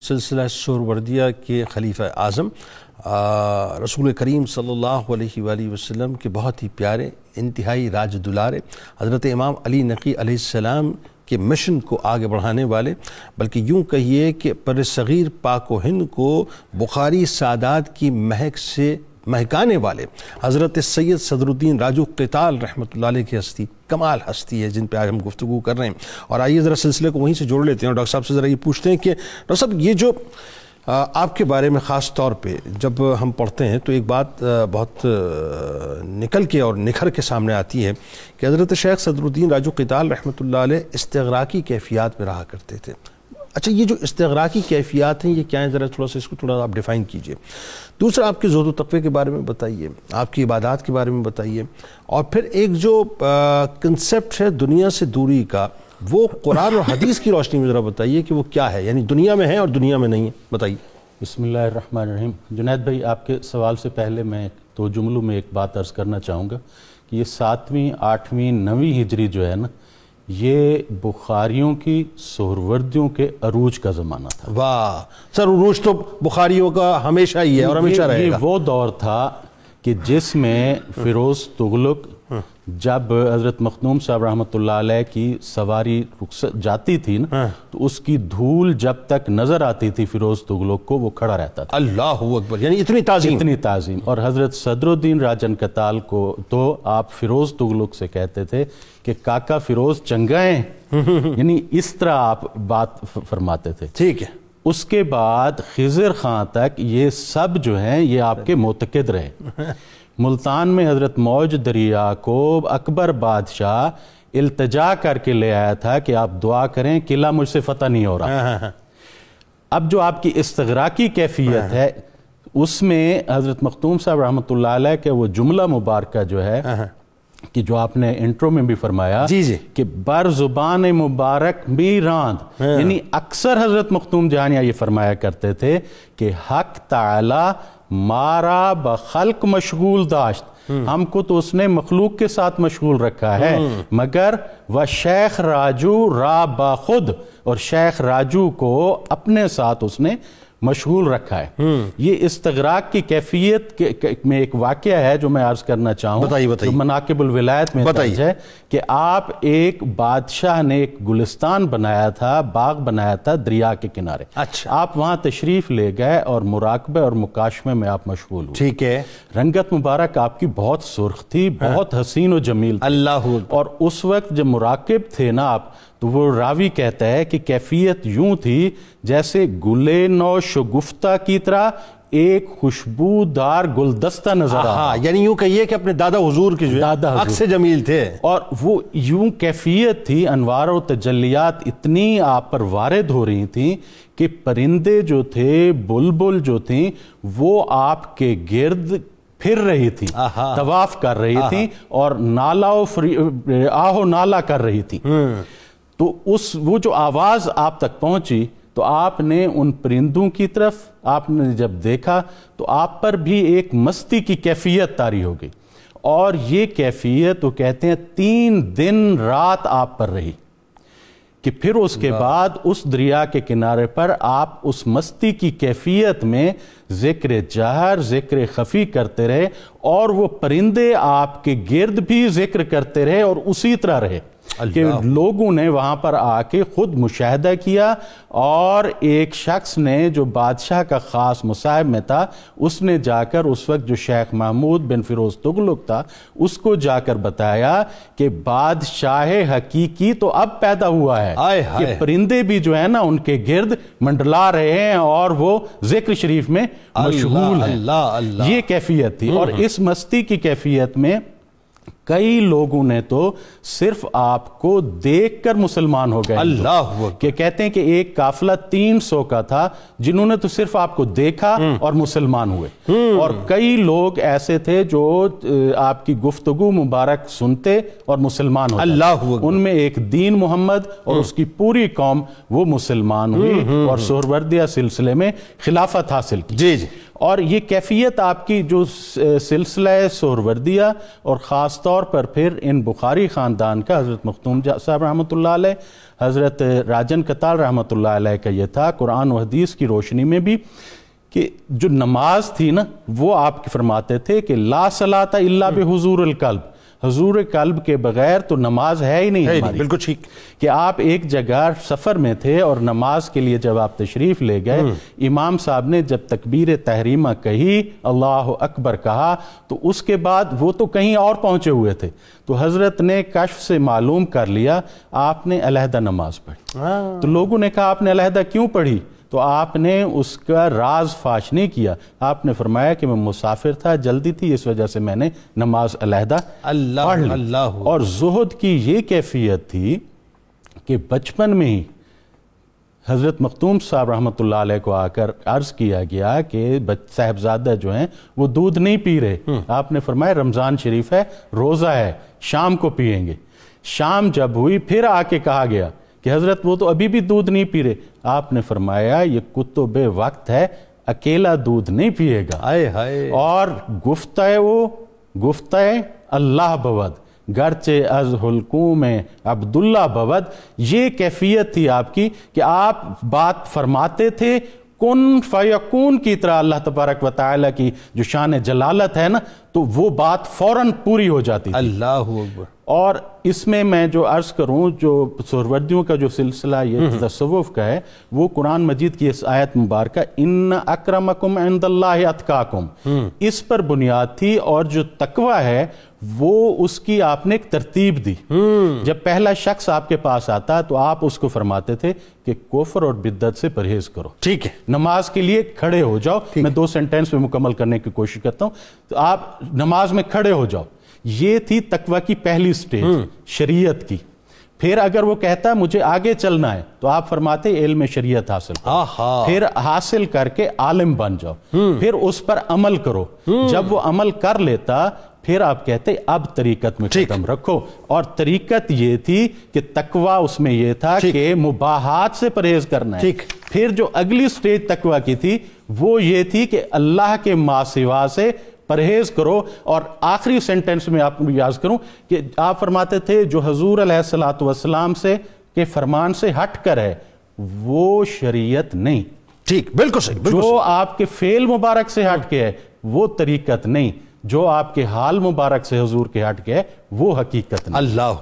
سلسلہ سہروردیہ کے خلیفہ اعظم رسول کریم صلی اللہ علیہ وآلہ وسلم کے بہت ہی پیارے انتہائی راج دلارے حضرت امام علی نقی علیہ السلام کے مشن کو آگے بڑھانے والے، بلکہ یوں کہیے کہ پر صغیر پاک و ہند کو بخاری سادات کی مہک سے مہکانے والے حضرت سید صدر الدین راجو قتال رحمۃ اللہ علیہ کی ہستی کمال ہستی ہے جن پہ آج ہم گفتگو کر رہے ہیں۔ اور آئیے ذرا سلسلے کو وہیں سے جوڑ لیتے ہیں اور ڈاکٹر صاحب سے ذرا یہ پوچھتے ہیں کہ ڈاکٹر صاحب یہ جو آپ کے بارے میں خاص طور پہ جب ہم پڑھتے ہیں تو ایک بات بہت نکل کے اور نکھر کے سامنے آتی ہے کہ حضرت شیخ صدر الدین راجو قتال رحمۃ اللہ علیہ استغراقی کیفیات میں رہا کرتے تھے۔ اچھا، یہ جو استغراقی کیفیات ہیں یہ کیا ہیں؟ ذرا تھوڑا سا اس کو تھوڑا آپ ڈیفائن کیجئے۔ دوسرا، آپ کے زہد و تقوی کے بارے میں بتائیے، آپ کی عبادات کے بارے میں بتائیے، اور پھر ایک جو کنسپٹ ہے دنیا سے دوری کا، وہ قرآن اور حدیث کی روشنی میں ذرا بتائیے کہ وہ کیا ہے، یعنی دنیا میں ہے اور دنیا میں نہیں ہے، بتائیے۔ بسم اللہ الرحمن الرحیم۔ جنید بھائی، آپ کے سوال سے پہلے میں 2 جملوں میں ایک بات عرض کرنا چاہوں گا کہ یہ 7ویں، 8ویں، 9ویں ہجری جو ہے نا، یہ بخاریوں کی سہروردیوں کے عروج کا زمانہ تھا۔ واہ سر، عروج تو بخاریوں کا ہمیشہ ہی ہے اور ہمیشہ رہے گا۔ یہ وہ دور تھا کہ جس میں فیروز تغلق جب حضرت مخدوم صاحب رحمۃ اللہ علیہ کی سواری جاتی تھی نا، تو اس کی دھول جب تک نظر آتی تھی فیروز تغلق کو، وہ کھڑا رہتا تھا۔ اللہ اکبر، یعنی اتنی تعظیم، اتنی تعظیم۔ اور حضرت صدر الدین راجن قتال کو تو آپ فیروز تغلق سے کہتے تھے کہ کاکا فیروز چنگا ہیں، یعنی اس طرح آپ بات فرماتے تھے۔ ٹھیک ہے۔ اس کے بعد خضر خان تک یہ سب جو ہیں یہ آپ کے معتقد رہے۔ ملتان میں حضرت موج دریا کو اکبر بادشاہ التجا کر کے لے آیا تھا کہ آپ دعا کریں، قلعہ مجھ سے فتح نہیں ہو رہا۔ اب جو آپ کی استغراقی کیفیت ہے، اس میں حضرت مخدوم صاحب رحمۃ اللہ علیہ کے وہ جملہ مبارکہ جو ہے کہ جو آپ نے انٹرو میں بھی فرمایا کہ بر زبان مبارک بھی راند، یعنی اکثر حضرت مخدوم جہانیہ یہ فرمایا کرتے تھے کہ حق تعالی مارا بخلق مشغول داشت، ہم کو تو اس نے مخلوق کے ساتھ مشغول رکھا ہے، مگر وہ شیخ راجو را باخود، اور شیخ راجو کو اپنے ساتھ اس نے مشغول رکھا ہے۔ یہ استغراق کی کیفیت میں ایک واقعہ ہے جو میں عرض کرنا چاہوں، جو مناقب الولایت میں درج ہے کہ آپ ایک بادشاہ نے ایک گلستان بنایا تھا، باغ بنایا تھا دریا کے کنارے۔ آپ وہاں تشریف لے گئے اور مراقبے اور مکاشمے میں آپ مشغول ہوئے۔ ٹھیک ہے۔ رنگت مبارک آپ کی بہت سرخ تھی، بہت حسین و جمیل تھی۔ اللہ، اور اس وقت جب مراقب تھے نا آپ، تو وہ راوی کہتا ہے کہ کیفیت یوں تھی جیسے گلے نو شگفتہ کی طرح ایک خوشبودار گلدستہ نظر آیا، یعنی یوں کہیے کہ اپنے دادا حضور کے جو عکس جمیل تھے، اور وہ یوں کیفیت تھی، انوار و تجلیات اتنی آپ پر وارد ہو رہی تھیں کہ پرندے جو تھے، بلبل جو تھیں، وہ آپ کے گرد پھر رہی تھی، طواف کر رہی تھی، اور آہو نالا کر رہی تھی۔ تو وہ جو آواز آپ تک پہنچی تو آپ نے ان پرندوں کی طرف آپ نے جب دیکھا تو آپ پر بھی ایک مستی کی کیفیت طاری ہو گئی، اور یہ کیفیت وہ کہتے ہیں 3 دن رات آپ پر رہی، کہ پھر اس کے بعد اس دریا کے کنارے پر آپ اس مستی کی کیفیت میں ذکر جہر، ذکر خفی کرتے رہے، اور وہ پرندے آپ کے گرد بھی ذکر کرتے رہے اور اسی طرح رہے کہ لوگوں نے وہاں پر آ کے خود مشاہدہ کیا، اور ایک شخص نے جو بادشاہ کا خاص مصاحب میں تھا، اس نے جا کر اس وقت جو شیخ محمود بن فیروز تغلق تھا اس کو جا کر بتایا کہ بادشاہ حقیقی تو اب پیدا ہوا ہے، کہ پرندے بھی جو ہے نا ان کے گرد منڈلا رہے ہیں اور وہ ذکر شریف میں مشغول ہیں۔ یہ کیفیت تھی، اور اس مستی کی کیفیت میں کئی لوگوں نے تو صرف آپ کو دیکھ کر مسلمان ہو گئے۔ اللہ، کہ کہتے ہیں کہ ایک قافلہ 300 کا تھا جنہوں نے تو صرف آپ کو دیکھا اور مسلمان ہوئے، اور کئی لوگ ایسے تھے جو آپ کی گفتگو مبارک سنتے اور مسلمان ہوتے۔ اللہ، ان میں ایک دین محمد اور اس کی پوری قوم وہ مسلمان ہوئی اور سہروردیہ سلسلے میں خلافت حاصل کی۔ جی۔ اور یہ کیفیت آپ کی جو سلسلہ سہروردیہ اور خاص طور طور پر پھر ان بخاری خاندان کا حضرت مختوم صاحب رحمۃ اللہ علیہ، حضرت راجن کتال رحمۃ اللہ علیہ کا یہ تھا قرآن و حدیث کی روشنی میں بھی کہ جو نماز تھی نا وہ آپ فرماتے تھے کہ لا صلاۃ الا بحضور القلب، حضور قلب کے بغیر تو نماز ہے ہی نہیں ہماری۔ بالکل ٹھیک کہ آپ ایک جگہ سفر میں تھے اور نماز کے لیے جب آپ تشریف لے گئے، امام صاحب نے جب تکبیر تحریمہ کہی، اللہ اکبر کہا، تو اس کے بعد وہ تو کہیں اور پہنچے ہوئے تھے، تو حضرت نے کشف سے معلوم کر لیا آپ نے علیحدہ نماز پڑھی۔ تو لوگوں نے کہا آپ نے علیحدہ کیوں پڑھی؟ تو آپ نے اس کا راز فاش نہیں کیا، آپ نے فرمایا کہ میں مسافر تھا، جلدی تھی، اس وجہ سے میں نے نماز علیحدہ پڑھ لی۔ اللہ اور زہد کی یہ کیفیت تھی کہ بچپن میں ہی حضرت مختوم صاحب رحمۃ اللہ علیہ کو آ کر عرض کیا گیا کہ صاحبزادہ جو ہیں وہ دودھ نہیں پی رہے، آپ نے فرمایا رمضان شریف ہے، روزہ ہے، شام کو پیئیں گے۔ شام جب ہوئی پھر آ کے کہا گیا کہ حضرت وہ تو ابھی بھی دودھ نہیں پی رہے، آپ نے فرمایا یہ کتب وقت ہے، اکیلا دودھ نہیں پیے گا، اور گفتہ اللہ بود گرچہ از حلقوم عبداللہ بود۔ یہ کیفیت تھی آپ کی کہ آپ بات فرماتے تھے کن فیکون کی طرح، اللہ تبارک و تعالیٰ کی جو شان جلالت ہے نا، تو وہ بات فوراً پوری ہو جاتی تھی۔ اللہ اکبر۔ اور اس میں میں جو عرض کروں، جو سہروردیوں کا جو سلسلہ یہ تصوف کا ہے، وہ قرآن مجید کی اس آیت مبارکہ ان اکرمکم عند اللہ اتقاکم، اس پر بنیاد تھی، اور جو تقوی ہے وہ اس کی آپ نے ایک ترتیب دی۔ جب پہلا شخص آپ کے پاس آتا تو آپ اس کو فرماتے تھے کہ کفر اور بدعت سے پرہیز کرو، ٹھیک ہے، نماز کے لیے کھڑے ہو جاؤ۔ میں 2 سینٹنس میں مکمل کرنے کی کوشش کرتا ہوں، تو آپ نماز میں کھڑے ہو جاؤ۔ یہ تھی تقوی کی پہلی سٹیج شریعت کی۔ پھر اگر وہ کہتا ہے مجھے آگے چلنا ہے تو آپ فرماتے علم شریعت حاصل کرو، پھر حاصل کر کے عالم بن جاؤ، پھر اس پر عمل کرو۔ جب وہ عمل کر لیتا پھر آپ کہتے اب طریقت میں قدم رکھو، اور طریقت یہ تھی کہ تقوی اس میں یہ تھا کہ مباحات سے پرہیز کرنا ہے۔ پھر جو اگلی سٹیج تقوی کی تھی وہ یہ تھی کہ اللہ کے ما سوا سے پرہیز کرو۔ اور آخری سینٹنس میں آپ کو یاد کروں کہ آپ فرماتے تھے جو حضور علیہ السلام سے کے فرمان سے ہٹ کر ہے وہ شریعت نہیں، ٹھیک، بالکل صحیح۔ جو آپ کے فعل مبارک سے ہٹ کے ہے وہ طریقت نہیں، جو آپ کے حال مبارک سے حضور کے ہٹ کے ہے وہ حقیقت نہیں۔ اللہ